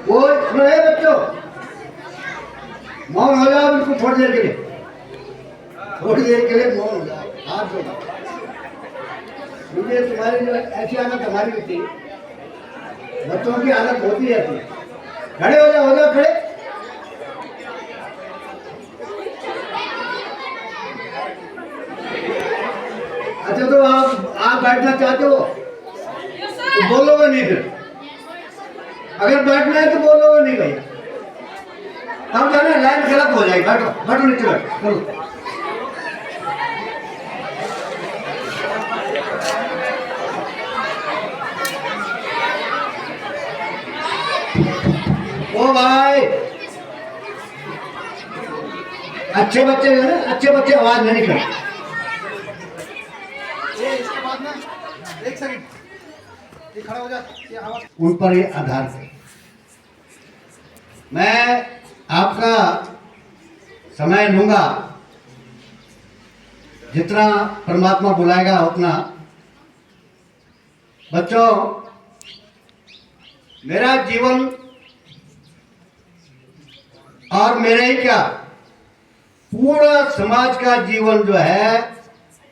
वो सुनो है बच्चों, मौन हो जाओ बिल्कुल थोड़ी देर के लिए, थोड़ी देर के लिए मौन हो जाओ, हाथ जोड़ो। मुझे तुम्हारी जो ऐसी आदत हमारी होती है, बच्चों की आदत होती रहती है। खड़े हो जाओ खड़े। अच्छा तो आप बैठना चाहते हो तो बोलोगे नहीं, फिर अगर बैठना है तो बोलोगे नहीं भैया, तब जाना लाइन गलत हो जाएगी। बैठो बैठो नीचे बैठो, चलो। ओ भाई, अच्छे बच्चे हैं ना, अच्छे बच्चे आवाज नहीं करते। इसके बाद ना एक सेकंड ये खड़ा हो जा, ये आवाज उन पर ये आधार है। मैं आपका समय लूंगा, जितना परमात्मा बुलाएगा उतना। बच्चों, मेरा जीवन और मेरे ही क्या, पूरा समाज का जीवन जो है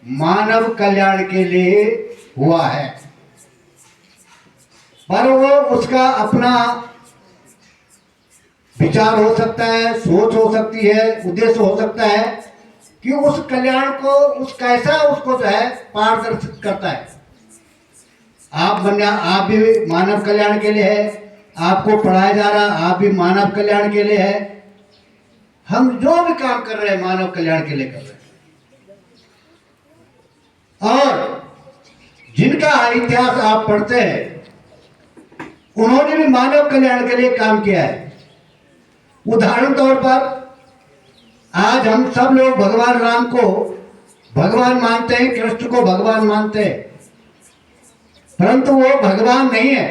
मानव कल्याण के लिए हुआ है। पर वो उसका अपना विचार हो सकता है, सोच हो सकती है, उद्देश्य हो सकता है कि उस कल्याण को उस कैसा उसको जो है पारदर्शित करता है। आप भी मानव कल्याण के लिए है, आपको पढ़ाया जा रहा आप भी मानव कल्याण के लिए है। हम जो भी काम कर रहे हैं मानव कल्याण के लिए कर रहे हैं। और जिनका इतिहास आप पढ़ते हैं, उन्होंने भी मानव कल्याण के लिए काम किया है। उदाहरण तौर पर आज हम सब लोग भगवान राम को भगवान मानते हैं, कृष्ण को भगवान मानते हैं, परंतु वो भगवान नहीं है।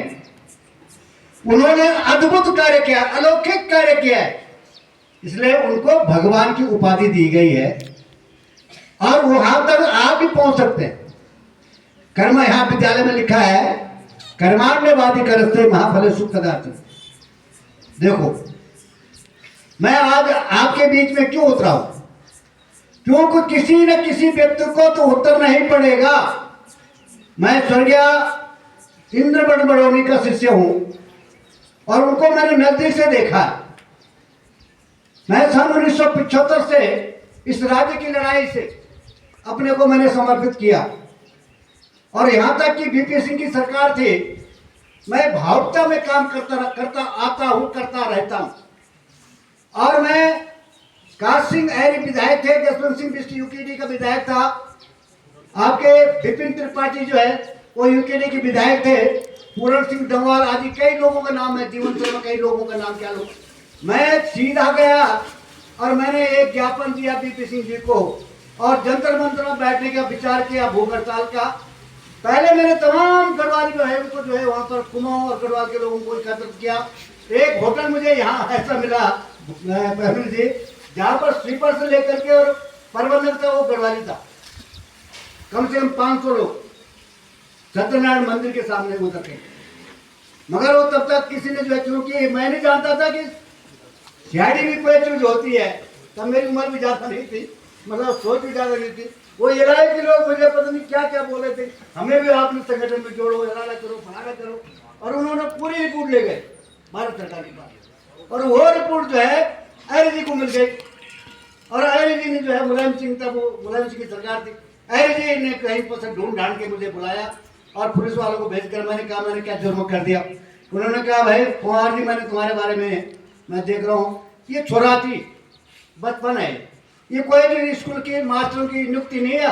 उन्होंने अद्भुत कार्य किया, अलौकिक कार्य किया है, इसलिए उनको भगवान की उपाधि दी गई है। और वहां तक आप भी पहुंच सकते हैं। कर्म यहां विद्यालय में लिखा है, कर्माण्यवादी करस्ते महाफले सुख पदार्थ। देखो, मैं आज आपके बीच में क्यों उतरा हूं? क्योंकि किसी न किसी व्यक्ति को तो उतरना ही पड़ेगा। मैं स्वर्गीय इंद्र बड़ौनी का शिष्य हूं और उनको मैंने नजदीक से देखा। मैं सन 1975 से इस राज्य की लड़ाई से अपने को मैंने समर्पित किया और यहां तक कि बीपी सिंह की सरकार थी, मैं भावुकता में काम करता रहता हूं। और मैं काश सिंह ऐरी विधायक थे, जसवंत सिंह बिष्ट यूकेडी का विधायक था, आपके विपिन त्रिपाठी जो है वो यूकेडी के विधायक थे, पूरण सिंह डंगवाल आदि कई लोगों का नाम है, जीवन शर्मा, कई लोगों का नाम, क्या लोग। मैं सीधा गया और मैंने एक ज्ञापन दिया बीपी सिंह जी को और जंतर मंतर में बैठने का विचार किया, भूख हड़ताल का। पहले मैंने तमाम गढ़वाल जो है उनको जो है वहां पर कुमाऊं और गढ़वाल के लोगों को एकत्रित किया। एक होटल मुझे यहाँ ऐसा मिला पहलू जी, जहाँ पर स्लीपर से लेकर के और प्रबंधक था वो गढ़वाली था। कम से कम 500 लोग सत्यनारायण मंदिर के सामने उतर के। मगर वो तब तक किसी ने जो है, क्योंकि मैं नहीं जानता था कि सीआईडी भी कोई चीज होती है, तब मेरी उम्र भी ज्यादा नहीं थी, मतलब सोच भी ज्यादा नहीं थी। वो एलआई के लोग मुझे पता नहीं क्या क्या बोले थे, हमें भी आपने संगठन में जोड़ो, एलआई करो, फलाना करो, और उन्होंने पूरी रिपोर्ट ले गए भारत सरकार के पास। और वो रिपोर्ट जो है ऐरी जी को मिल गई और ऐरी जी ने जो है, मुलायम सिंह था, वो मुलायम सिंह की सरकार थी, ऐरी जी ने कहीं पर से ढूंढ ढांड के मुझे बुलाया और पुलिस वालों को भेजकर मैंने कहा मैंने क्या जुर्म कर दिया। उन्होंने कहा भाई कुमार जी, मैंने तुम्हारे बारे में मैं देख रहा हूँ, ये छोरा थी, बचपन है, ये कोई भी स्कूल के मास्टरों की नियुक्ति नहीं है,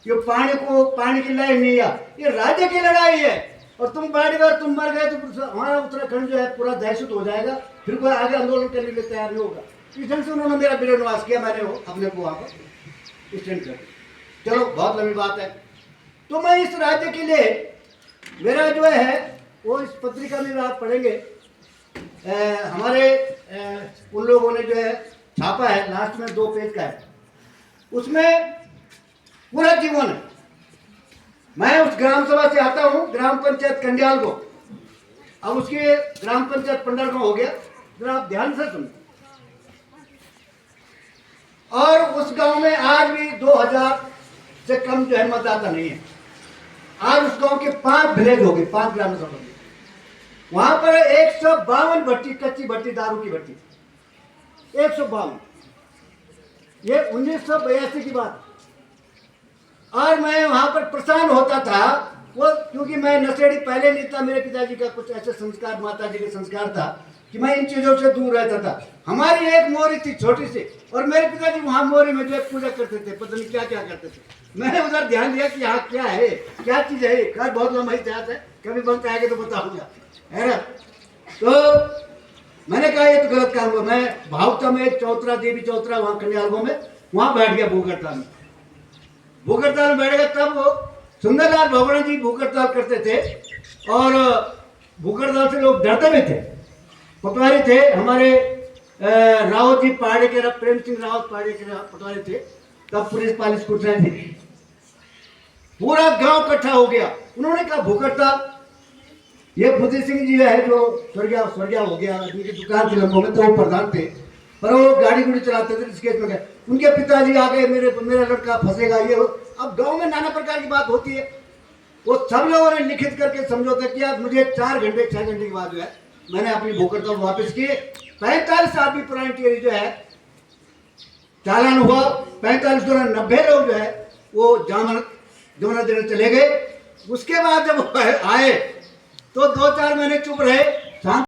ये पानी की लाइन नहीं है, ये राज्य की लड़ाई है। और तुम बारी बार तुम मर गए तो हमारा उत्तराखंड जो है पूरा दहशत हो जाएगा, फिर कोई आगे आंदोलन करने के लिए तैयार नहीं होगा। इस ढंग से उन्होंने मेरा बिरनवास किया, मैंने अपने को वहाँ पर स्टैंड कर। चलो बहुत लंबी बात है। तो मैं इस राज्य के लिए मेरा जो है वो इस पत्रिका में आप पढ़ेंगे, हमारे उन लोगों ने जो है छापा है, लास्ट में 2 पेज का है, उसमें पूरा जीवन है। मैं उस ग्राम सभा से आता हूँ, ग्राम पंचायत कंडियाल को, अब उसके ग्राम पंचायत पंडरगांव हो गया, जरा आप ध्यान से सुनो। और उस गांव में आज भी 2000 से कम जो है मतदाता नहीं है। आज उस गांव के 5 विलेज हो गए, 5 ग्राम सभा। वहां पर 152 भट्टी, कच्ची भट्टी, दारू की भट्टी, 152। ये 1982 की बात। और मैं वहां पर परेशान होता था, वो क्योंकि मैं नशेड़ी पहले नहीं था, मेरे पिताजी का कुछ ऐसे संस्कार, माता जी का संस्कार था कि मैं इन चीजों से दूर रहता था। हमारी एक मोरी थी छोटी सी, और मेरे पिताजी वहां मोरी में जो है पूजा करते थे, पता नहीं क्या क्या करते थे। मैंने उधर ध्यान दिया कि यहाँ क्या है, क्या चीज है। खैर बहुत लंबा इतिहास है, कभी वक्त आएगा तो बताऊंगा, है ना। तो मैंने कहा ये तो गलत काम हुआ। मैं भावता में चौतरा, देवी चौतरा, वहां कन्यालगों में, वहां बैठ गया भूख हड़ताल में। भूख हड़ताल में बैठ गया, तब वो सुंदरलाल भगवान जी भूख हड़ताल करते थे, और भूख हड़ताल से लोग डरते भी थे। पटवारी थे हमारे रावत जी पहाड़ी के, प्रेम सिंह रावत पहाड़ी के पटवारी थे, तब पुलिस पालिस कुछ नहीं थी। पूरा गांव इकट्ठा हो गया। उन्होंने कहा भूख हड़ताल। ये बुद्धि सिंह जी है जो स्वर्गीय हो गया, उनकी दुकान थी लंबो में, तो वो प्रधान थे, पर वो गाड़ी गुड़ी चलाते थे, इस केस में गए। उनके पिताजी आ गए, मेरा लड़का फंसेगा, ये हो। अब गांव में नाना प्रकार की बात होती है। वो सब लोगों ने लिखित करके समझौता किया। मुझे 4 घंटे 6 घंटे के बाद जो है मैंने अपनी भूख हड़ताल वापस किए। 45 आदमी पुरानी टेरी जो है चालान हुआ। 45 90 लोग जो है वो जमानत देने चले गए। उसके बाद जब आए तो 2-4 महीने चुप रहे, शांत